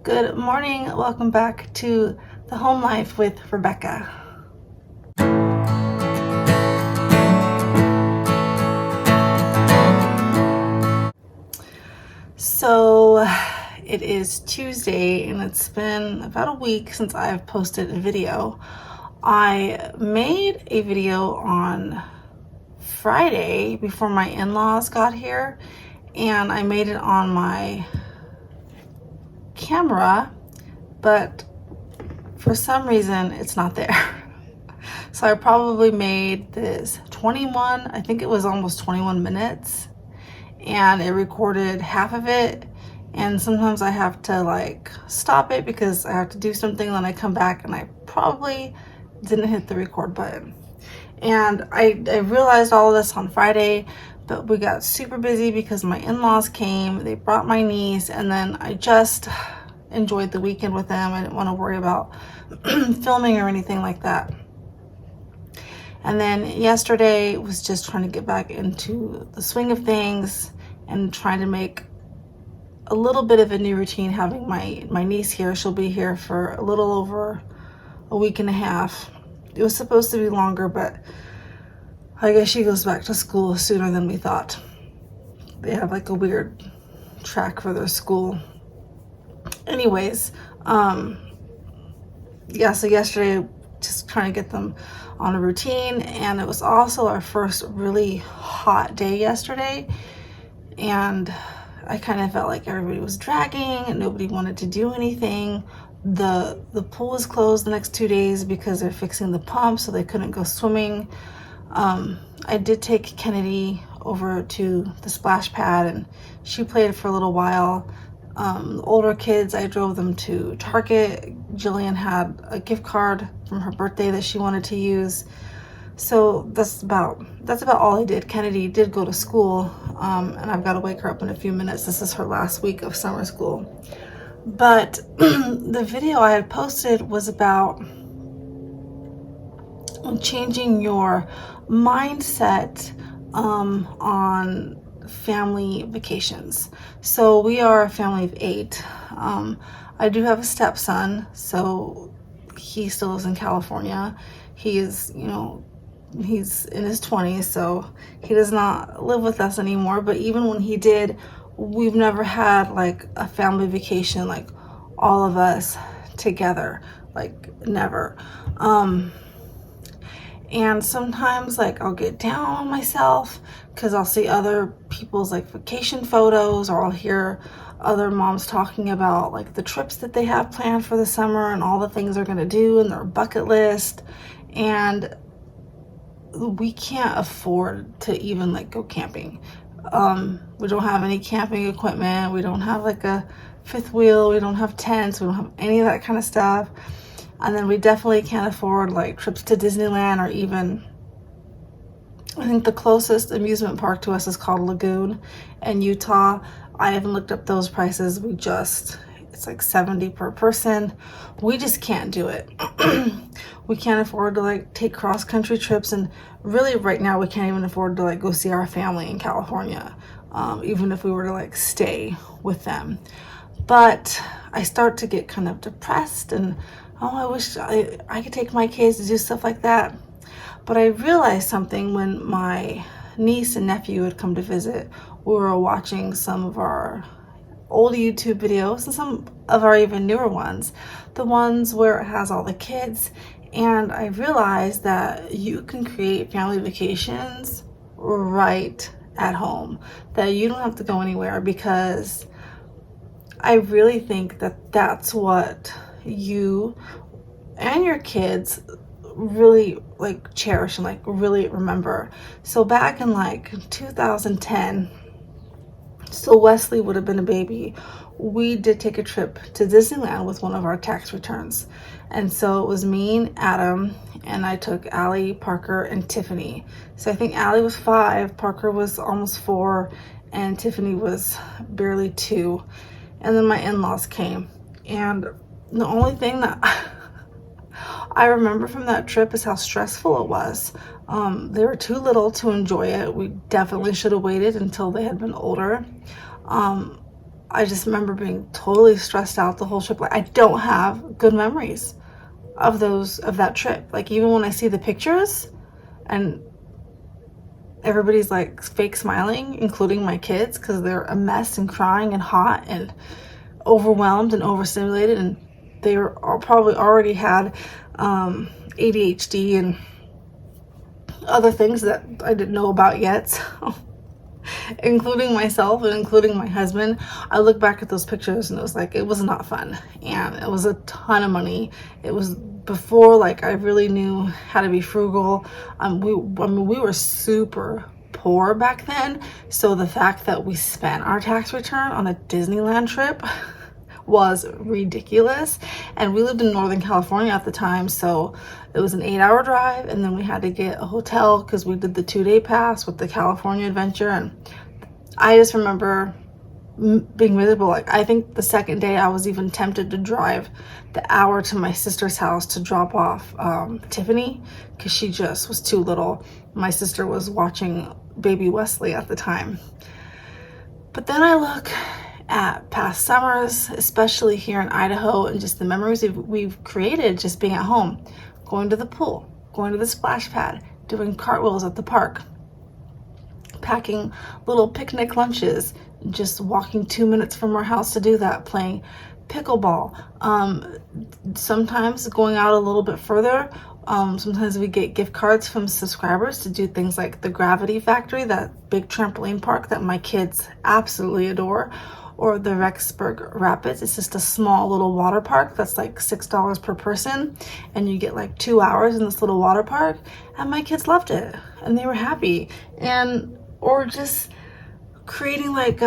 Good morning. Welcome back to the Home Life with Rebecca. So it is Tuesday and it's been about a week since I've posted a video. I made a video on Friday before my in-laws got here, and I made it on my camera, but for some reason it's not there. So I probably made this 21, I think it was almost 21 minutes, and it recorded half of it. And sometimes I have to stop it because I have to do something, then I come back and I probably didn't hit the record button. And I realized all of this on Friday, but we got super busy because my in-laws came, they brought my niece, and then I just enjoyed the weekend with them. I didn't want to worry about filming or anything like that. And then yesterday was just trying to get back into the swing of things and trying to make a little bit of a new routine, having my niece here. She'll be here for a little over a week and a half. It was supposed to be longer, but I guess she goes back to school sooner than we thought. They have a weird track for their school. Anyways, so yesterday just trying to get them on a routine, and it was also our first really hot day yesterday, and I kind of felt like everybody was dragging and nobody wanted to do anything. The pool was closed the next 2 days because they're fixing the pump, so they couldn't go swimming. I did take Kennedy over to the splash pad and she played for a little while. The older kids, I drove them to Target. Jillian had a gift card from her birthday that she wanted to use. So that's about all I did. Kennedy did go to school, and I've got to wake her up in a few minutes. This is her last week of summer school. But the video I had posted was about changing your mindset on family vacations. So we are a family of 8. I do have a stepson, so he still lives in California. He is, he's in his 20s, so he does not live with us anymore. But even when he did, we've never had a family vacation, all of us together, never. And sometimes I'll get down on myself because I'll see other people's vacation photos, or I'll hear other moms talking about the trips that they have planned for the summer and all the things they're going to do in their bucket list. And we can't afford to even go camping. We don't have any camping equipment. We don't have a fifth wheel. We don't have tents. We don't have any of that kind of stuff. And then we definitely can't afford trips to Disneyland, or even, I think the closest amusement park to us is called Lagoon in Utah. I haven't looked up those prices. It's $70 per person. We just can't do it. We can't afford to take cross-country trips, and really right now we can't even afford to go see our family in California, even if we were to stay with them. But I start to get kind of depressed, and I wish I could take my kids to do stuff like that. But I realized something when my niece and nephew had come to visit. We were watching some of our old YouTube videos and some of our even newer ones, the ones where it has all the kids. And I realized that you can create family vacations right at home, that you don't have to go anywhere, because I really think that that's what you and your kids really cherish and really remember. So back in 2010, so Wesley would have been a baby, we did take a trip to Disneyland with one of our tax returns. And so it was me and Adam, and I took Allie, Parker, and Tiffany. So I think Allie was 5, Parker was almost 4, and Tiffany was barely 2. And then my in-laws came. And the only thing that I remember from that trip is how stressful it was. They were too little to enjoy it. We definitely should have waited until they had been older. I just remember being totally stressed out the whole trip. Like, I don't have good memories of that trip. Like, even when I see the pictures and everybody's like fake smiling, including my kids, because they're a mess and crying and hot and overwhelmed and overstimulated, and they were probably already had ADHD and other things that I didn't know about yet. So, including myself and including my husband, I look back at those pictures and it was like, it was not fun, and it was a ton of money. It was before like I really knew how to be frugal. We were super poor back then, so the fact that we spent our tax return on a Disneyland trip was ridiculous. And we lived in Northern California at the time, so it was an 8-hour drive, and then we had to get a hotel because we did the 2-day pass with the California Adventure. And I just remember being miserable. Like, I think the second day I was even tempted to drive the hour to my sister's house to drop off Tiffany, because she just was too little. My sister was watching baby Wesley at the time. But then I look at past summers, especially here in Idaho, and just the memories we've created just being at home, going to the pool, going to the splash pad, doing cartwheels at the park, packing little picnic lunches, just walking 2 minutes from our house to do that, playing pickleball, sometimes going out a little bit further. Sometimes we get gift cards from subscribers to do things like the Gravity Factory, that big trampoline park that my kids absolutely adore, or the Rexburg Rapids. It's just a small little water park that's like $6 per person, and you get like 2 hours in this little water park, and my kids loved it and they were happy. And or just creating like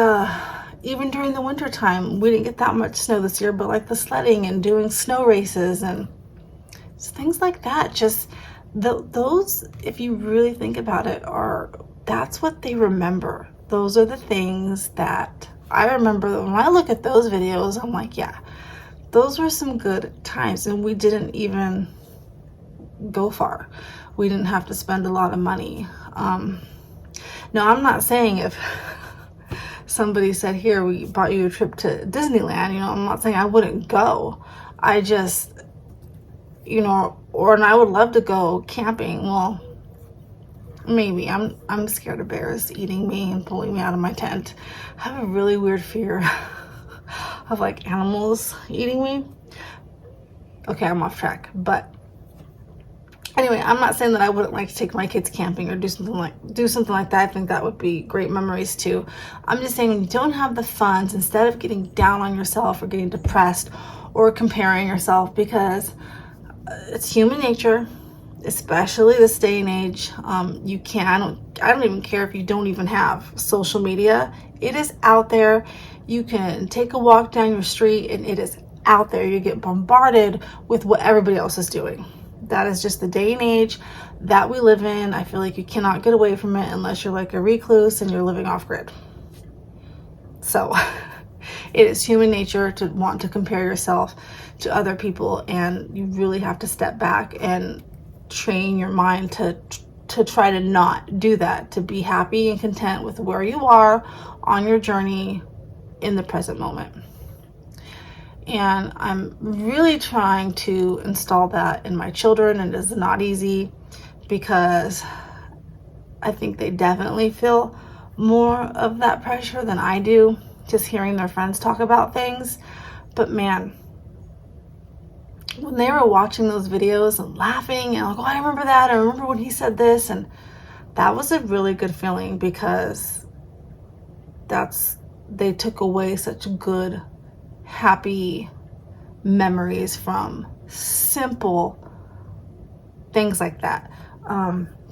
even during the winter time, we didn't get that much snow this year, but like the sledding and doing snow races and things like that. Just those, if you really think about it, that's what they remember. Those are the things that I remember. When I look at those videos, I'm like, yeah, those were some good times, and we didn't even go far. We didn't have to spend a lot of money. Now, I'm not saying if somebody said, here, we bought you a trip to Disneyland, I'm not saying I wouldn't go. I just, and I would love to go camping. Well, maybe I'm scared of bears eating me and pulling me out of my tent. I have a really weird fear of like animals eating me. Okay, I'm off track, but anyway, I'm not saying that I wouldn't like to take my kids camping or do something like that. I think that would be great memories too. I'm just saying, when you don't have the funds, instead of getting down on yourself or getting depressed or comparing yourself, because it's human nature, especially this day and age. I don't even care if you don't even have social media. It is out there. You can take a walk down your street and it is out there. You get bombarded with what everybody else is doing. That is just the day and age that we live in. I feel like you cannot get away from it unless you're like a recluse and you're living off grid. So it is human nature to want to compare yourself to other people, and you really have to step back and train your mind to try to not do that, to be happy and content with where you are on your journey in the present moment. And I'm really trying to install that in my children, and it is not easy because I think they definitely feel more of that pressure than I do, just hearing their friends talk about things. But man, when they were watching those videos and laughing and like, oh, I remember that, I remember when he said this, and that was a really good feeling, because they took away such good, happy memories from simple things like that.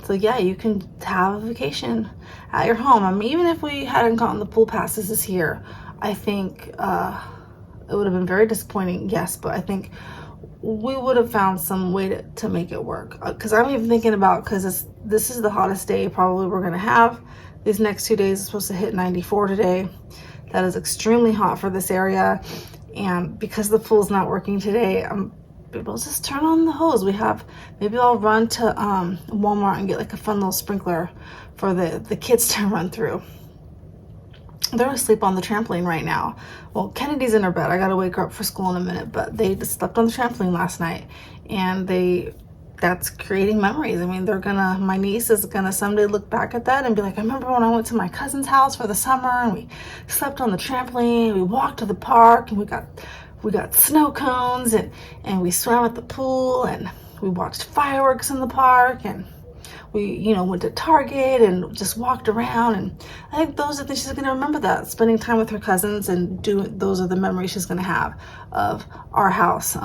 So yeah, you can have a vacation at your home. I mean, even if we hadn't gotten the pool passes this year, I think it would have been very disappointing, yes, but I think we would have found some way to make it work. Because I'm even thinking about, because this is the hottest day probably we're going to have. These next 2 days is supposed to hit 94 today. That is extremely hot for this area. And because the pool's not working today, we'll just turn on the hose. Maybe I'll run to Walmart and get like a fun little sprinkler for the kids to run through. they're asleep on the trampoline right now. Well, Kennedy's in her bed. I gotta wake her up for school in a minute, but they just slept on the trampoline last night, and that's creating memories. I mean, my niece is gonna someday look back at that and be like, I remember when I went to my cousin's house for the summer and we slept on the trampoline, we walked to the park, and we got snow cones, and we swam at the pool, and we watched fireworks in the park, and we, went to Target and just walked around. And I think those are things she's going to remember, that spending time with her cousins, and those are the memories she's going to have of our house,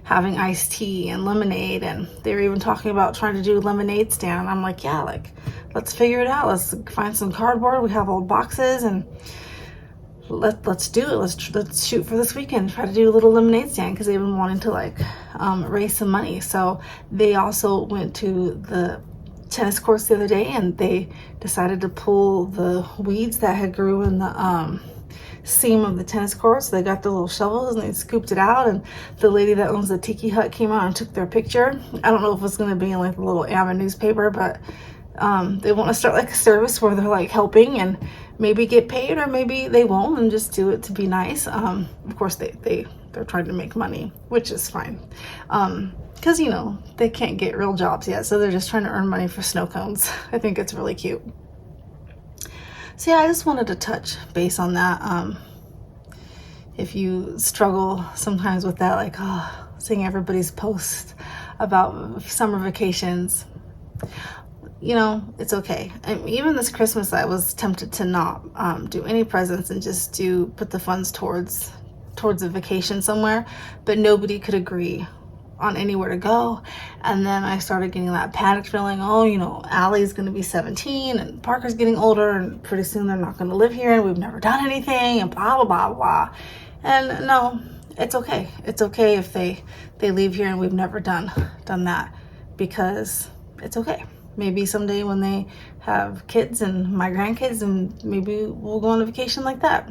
having iced tea and lemonade. And they were even talking about trying to do a lemonade stand. And I'm like, yeah, like, let's figure it out. Let's find some cardboard. We have old boxes, and let's do it. Let's shoot for this weekend, try to do a little lemonade stand, because they've been wanting to raise some money. So they also went to the tennis courts the other day, and they decided to pull the weeds that had grew in the seam of the tennis court. So they got the little shovels and they scooped it out, and the lady that owns the Tiki Hut came out and took their picture. I don't know if it's going to be in the little Ammon newspaper, but they want to start a service where they're helping and maybe get paid, or maybe they won't and just do it to be nice. Of course they're trying to make money, which is fine. Because, they can't get real jobs yet, so they're just trying to earn money for snow cones. I think it's really cute. So yeah, I just wanted to touch base on that. If you struggle sometimes with that, seeing everybody's posts about summer vacations, it's okay. And even this Christmas, I was tempted to not do any presents and just put the funds towards a vacation somewhere, but nobody could agree on anywhere to go. And then I started getting that panic feeling, Allie's going to be 17 and Parker's getting older, and pretty soon they're not going to live here, and we've never done anything, and blah, blah, blah, blah. And no, it's okay. It's okay if they leave here and we've never done that, because it's okay. Maybe someday when they have kids and my grandkids, and maybe we'll go on a vacation like that.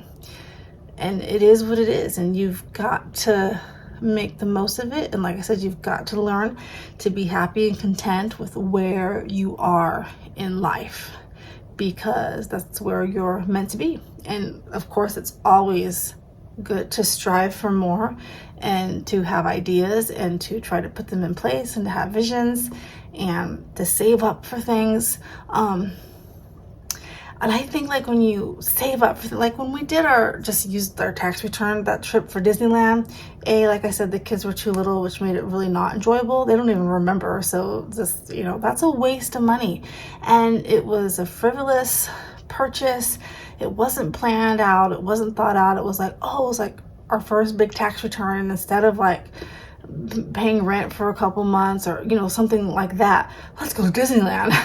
And it is what it is, and you've got to make the most of it. And like I said, you've got to learn to be happy and content with where you are in life, because that's where you're meant to be. And of course, it's always good to strive for more, and to have ideas, and to try to put them in place, and to have visions, and to save up for things. And I think when you save up for when we did used our tax return, that trip for Disneyland, like I said, the kids were too little, which made it really not enjoyable. They don't even remember. So just, that's a waste of money. And it was a frivolous purchase. It wasn't planned out. It wasn't thought out. It was our first big tax return. And instead of paying rent for a couple months, or, something like that, let's go to Disneyland.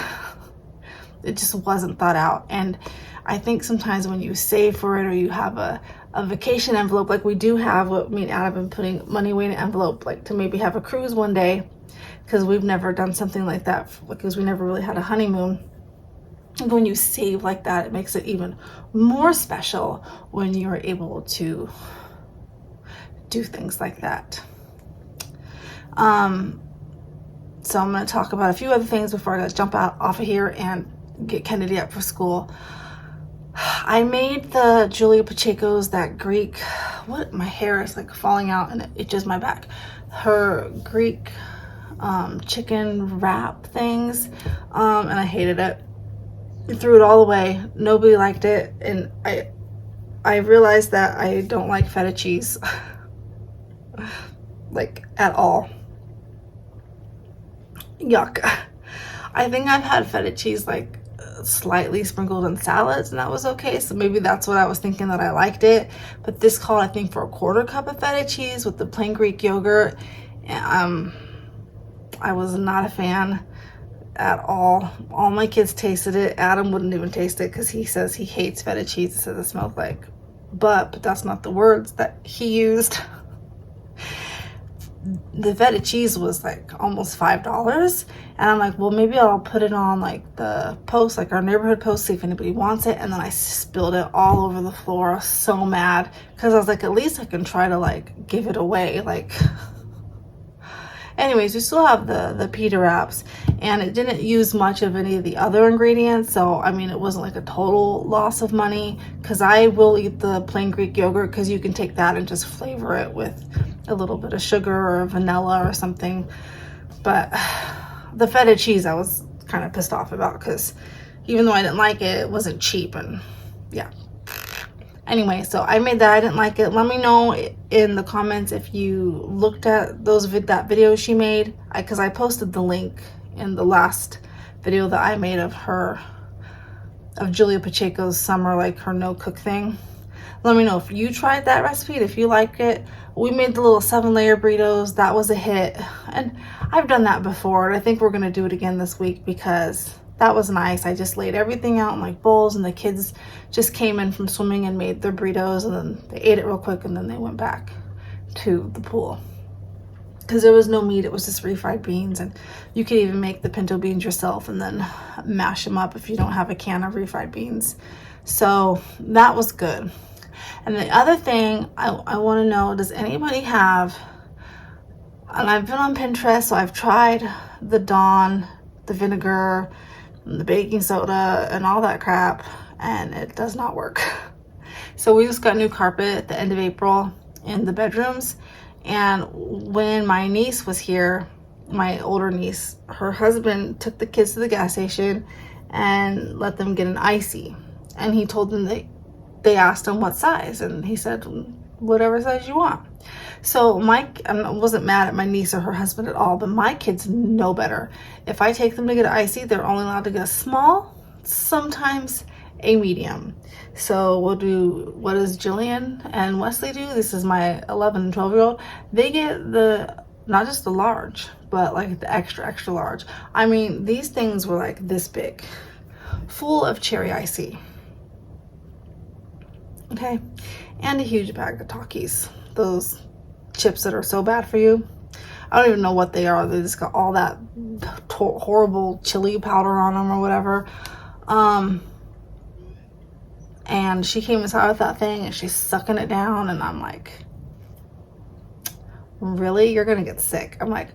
It just wasn't thought out. And I think sometimes when you save for it, or you have a vacation envelope, like we do have, what me and Adam have been putting money away in an envelope, to maybe have a cruise one day, because we've never done something like that, because we never really had a honeymoon. And when you save like that, it makes it even more special when you're able to do things like that. So I'm going to talk about a few other things before I jump off of here and get Kennedy up for school. I made the Julia Pacheco's, that Greek, my hair is falling out and it itches my back. Her Greek chicken wrap things, and I hated it. I threw it all away. Nobody liked it, and I realized that I don't like feta cheese at all. Yuck. I think I've had feta cheese slightly sprinkled in salads, and that was okay. So maybe that's what I was thinking, that I liked it. But this called, I think, for a quarter cup of feta cheese with the plain Greek yogurt. I was not a fan at all. All my kids tasted it. Adam wouldn't even taste it because he says he hates feta cheese. He says it smells like butt, but that's not the words that he used. The feta cheese was almost $5, and I'm like, well, maybe I'll put it on the post, our neighborhood post, see if anybody wants it. And then I spilled it all over the floor. I was so mad, because I was at least I can try to give it away, and Anyways, we still have the pita wraps, and it didn't use much of any of the other ingredients, so I mean it wasn't like a total loss of money, because I will eat the plain Greek yogurt because you can take that and just flavor it with a little bit of sugar or vanilla or something. But the feta cheese I was kind of pissed off about, because even though I didn't like it, it wasn't cheap, and yeah. Anyway, so I made that. I didn't like it. Let me know in the comments if you looked at that video she made, because I posted the link in the last video that I made of Julia Pacheco's summer, like her no cook thing. Let me know if you tried that recipe, if you liked it. We made the little 7-layer burritos. That was a hit, and I've done that before, and I think we're gonna do it again this week because that was nice. I just laid everything out in like bowls, and the kids just came in from swimming and made their burritos, and then they ate it real quick, and then they went back to the pool. Because there was no meat, it was just refried beans, and you could even make the pinto beans yourself and then mash them up if you don't have a can of refried beans. So that was good. And the other thing I want to know, does anybody have, and I've been on Pinterest, so I've tried the Dawn, the vinegar, the baking soda and all that crap, and it does not work. So we just got new carpet at the end of April in the bedrooms, and when my niece was here, my older niece, her husband took the kids to the gas station and let them get an icy, and he told them they asked him what size, and he said whatever size you want. So I wasn't mad at my niece or her husband at all, but my kids know better. If I take them to get an icy, they're only allowed to get a small, sometimes a medium. So we'll do, what does Jillian and Wesley do? This is my 11 and 12-year-old. They get not just the large, but like the extra, extra large. I mean, these things were like this big, full of cherry icy. Okay, and a huge bag of Takis, those chips that are so bad for you. I don't even know what they are. They just got all that horrible chili powder on them or whatever. And she came inside with that thing, and she's sucking it down, and I'm like, really? You're gonna get sick. I'm like,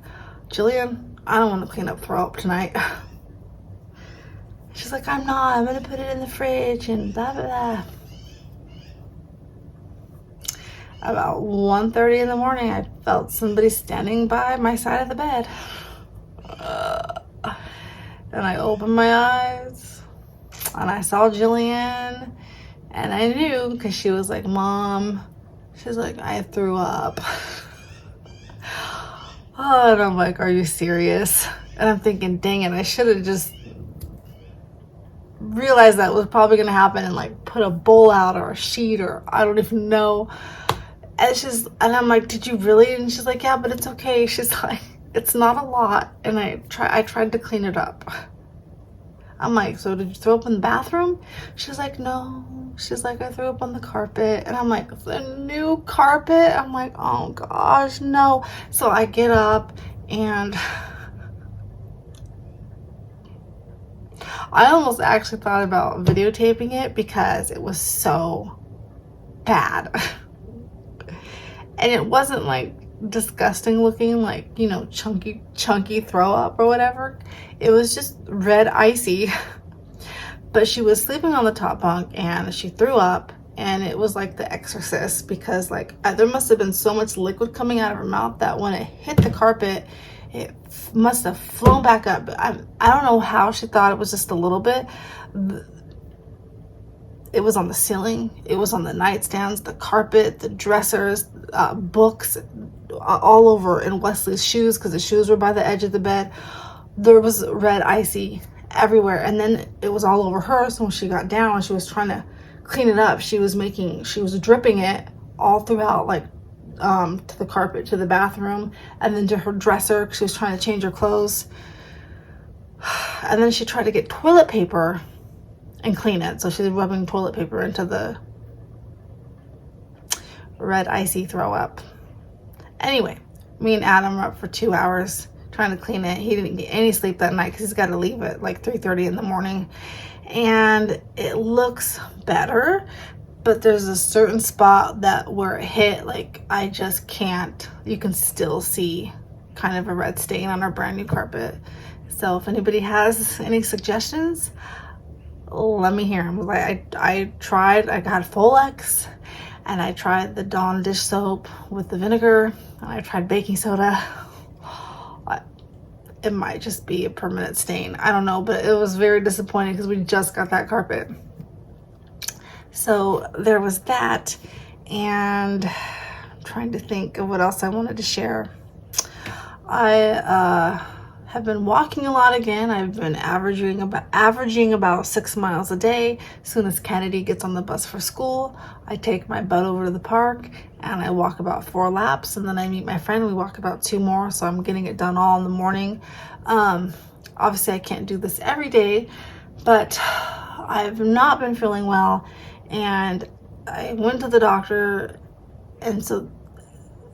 Jillian, I don't want to clean up throw up tonight. She's like, I'm gonna put it in the fridge and blah blah blah. About 1:30 in the morning, I felt somebody standing by my side of the bed. And I opened my eyes, and I saw Jillian, and I knew, because she was like, Mom, she's like, I threw up. Oh, and I'm like, are you serious? And I'm thinking, dang it, I should have just realized that was probably going to happen and like put a bowl out or a sheet, or I don't even know. And I'm like, did you really? And she's like, yeah, but it's okay. She's like, it's not a lot. And I tried to clean it up. I'm like, so did you throw up in the bathroom? She's like, no. She's like, I threw up on the carpet. And I'm like, the new carpet? I'm like, oh gosh, no. So I get up, and I almost actually thought about videotaping it because it was so bad. And it wasn't like disgusting looking, like, you know, chunky throw up or whatever. It was just red icy. But she was sleeping on the top bunk, and she threw up, and it was like The Exorcist, because like there must have been so much liquid coming out of her mouth that when it hit the carpet, it must have flown back up. I don't know how she thought it was just a little bit. It was on the ceiling, it was on the nightstands, the carpet, the dressers, books, all over in Wesley's shoes, because the shoes were by the edge of the bed. There was red icy everywhere, and then it was all over her. So when she got down, she was trying to clean it up. She was dripping it all throughout, like to the carpet, to the bathroom, and then to her dresser. She was trying to change her clothes, and then she tried to get toilet paper and clean it. So she's rubbing toilet paper into the red icy throw up. Anyway, me and Adam were up for 2 hours trying to clean it. He didn't get any sleep that night because he's got to leave at like 3:30 in the morning. And it looks better, but there's a certain spot where it hit, like I just can't, you can still see kind of a red stain on our brand new carpet. So if anybody has any suggestions, let me hear them. I tried, I got Folex, and I tried the Dawn dish soap with the vinegar, and I tried baking soda. It might just be a permanent stain. I don't know, but it was very disappointing because we just got that carpet. So there was that, and I'm trying to think of what else I wanted to share. I have been walking a lot again. I've been averaging about 6 miles a day. As soon as Kennedy gets on the bus for school, I take my butt over to the park and I walk about 4 laps, and then I meet my friend and we walk about 2 more. So I'm getting it done all in the morning. Obviously I can't do this every day, but I've not been feeling well, and I went to the doctor, and so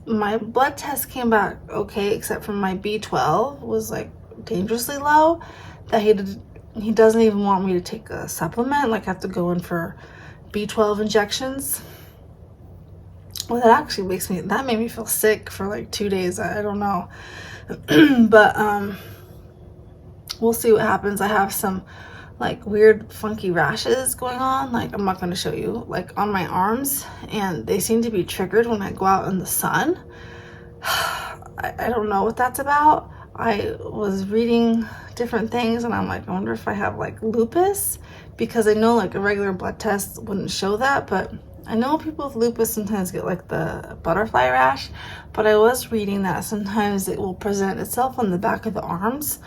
my blood test came back okay, except for my B12 was like dangerously low, that he doesn't even want me to take a supplement, like I have to go in for B12 injections. Well, that made me feel sick for like 2 days. I don't know. But we'll see what happens. I have some like weird funky rashes going on, like I'm not going to show you, like on my arms, and they seem to be triggered when I go out in the sun. I don't know what that's about. I was reading different things and I'm like, I wonder if I have like lupus, because I know like a regular blood test wouldn't show that, but I know people with lupus sometimes get like the butterfly rash. But I was reading that sometimes it will present itself on the back of the arms,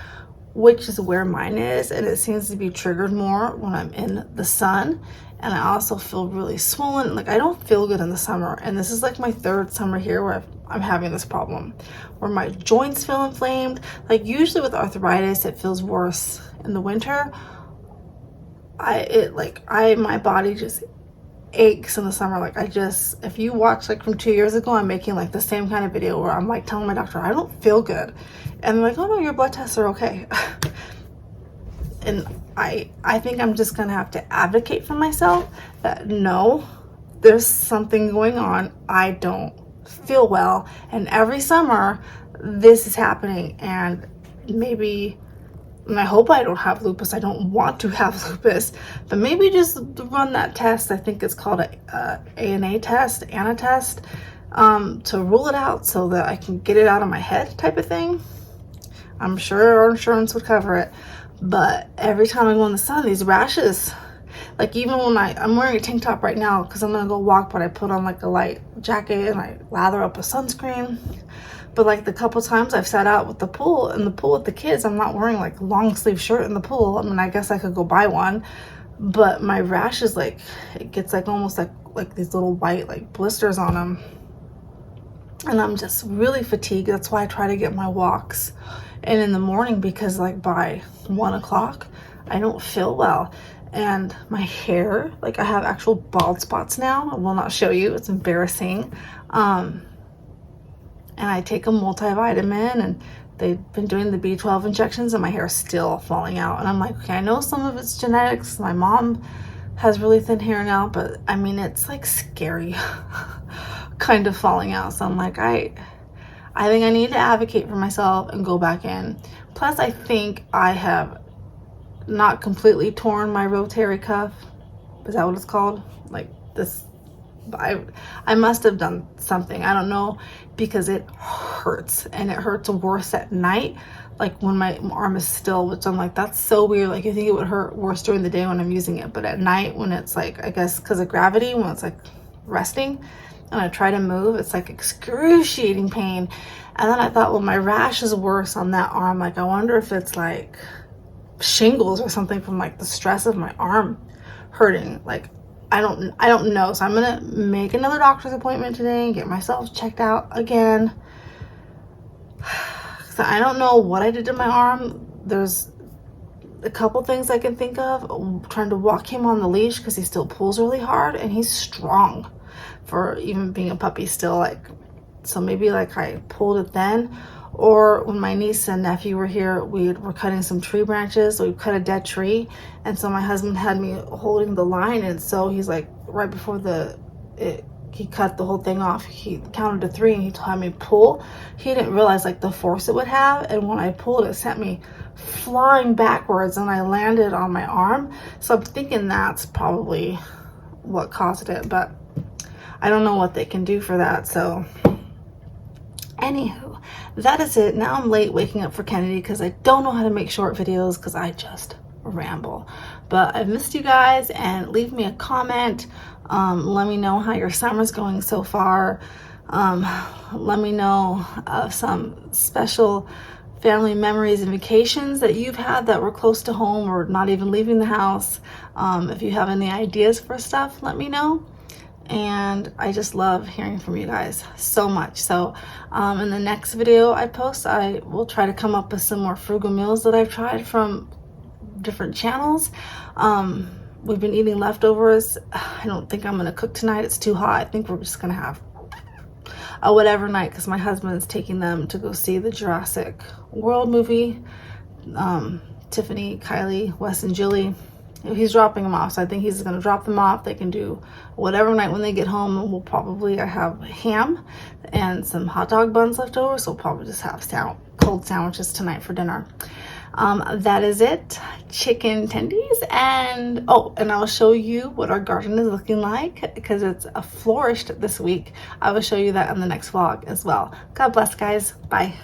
which is where mine is, and it seems to be triggered more when I'm in the sun. And I also feel really swollen. Like I don't feel good in the summer, and this is like my 3rd summer here where I'm having this problem where my joints feel inflamed. Like usually with arthritis it feels worse in the winter. My body just aches in the summer. Like if you watch like from 2 years ago, I'm making like the same kind of video where I'm like telling my doctor I don't feel good, and they're like, oh no, your blood tests are okay. And I think I'm just gonna have to advocate for myself that no, there's something going on. I don't feel well, and every summer this is happening, and I hope I don't have lupus. I don't want to have lupus, but maybe just run that test. I think it's called a ANA test, to rule it out so that I can get it out of my head type of thing. I'm sure our insurance would cover it, but every time I go in the sun, these rashes, like even when I'm wearing a tank top right now because I'm gonna go walk, but I put on like a light jacket and I lather up with sunscreen. But like the couple times I've sat out with the pool with the kids, I'm not wearing like a long sleeve shirt in the pool. I mean, I guess I could go buy one, but my rashes, like it gets like almost like these little white like blisters on them, and I'm just really fatigued. That's why I try to get my walks and in the morning, because like by 1 o'clock I don't feel well. And my hair, like I have actual bald spots now. I will not show you, it's embarrassing. And I take a multivitamin, and they've been doing the B12 injections, and my hair is still falling out. And I'm like, okay, I know some of it's genetics. My mom has really thin hair now, but I mean, it's like scary kind of falling out. So I'm like, I think I need to advocate for myself and go back in. Plus, I think I have not completely torn my rotator cuff. Is that what it's called? Like this, I must have done something. I don't know, because it hurts, and it hurts worse at night, like when my arm is still, which I'm like, that's so weird. Like you think it would hurt worse during the day when I'm using it, but at night when it's like, I guess because of gravity, when it's like resting and I try to move, it's like excruciating pain. And then I thought, well, my rash is worse on that arm. Like I wonder if it's like shingles or something from like the stress of my arm hurting. Like I don't know. So I'm gonna make another doctor's appointment today and get myself checked out again. So I don't know what I did to my arm. There's a couple things I can think of. I'm trying to walk him on the leash because he still pulls really hard, and he's strong for even being a puppy still. Like, so maybe like I pulled it then. Or when my niece and nephew were here, we were cutting some tree branches. So we cut a dead tree, and so my husband had me holding the line, and so he's like, right before it he cut the whole thing off. He counted to 3 and he told me pull. He didn't realize like the force it would have, and when I pulled, it sent me flying backwards and I landed on my arm. So I'm thinking that's probably what caused it, but I don't know what they can do for that. So anywho, that is it. Now I'm late waking up for Kennedy because I don't know how to make short videos because I just ramble. But I've missed you guys, and leave me a comment. Let me know how your summer's going so far. Let me know of some special family memories and vacations that you've had that were close to home or not even leaving the house. If you have any ideas for stuff, let me know. And I just love hearing from you guys so much. So in the next video I post, I will try to come up with some more frugal meals that I've tried from different channels. We've been eating leftovers. I don't think I'm gonna cook tonight. It's too hot. I think we're just gonna have a whatever night because my husband's taking them to go see the Jurassic World movie. Tiffany, Kylie, Wes, and Julie. He's dropping them off, so I think he's gonna drop them off. They can do whatever night when they get home, and we'll probably have ham and some hot dog buns left over, so we'll probably just have cold sandwiches tonight for dinner. That is it. Chicken tendies, and I'll show you what our garden is looking like because it's flourished this week. I will show you that in the next vlog as well. God bless, guys. Bye.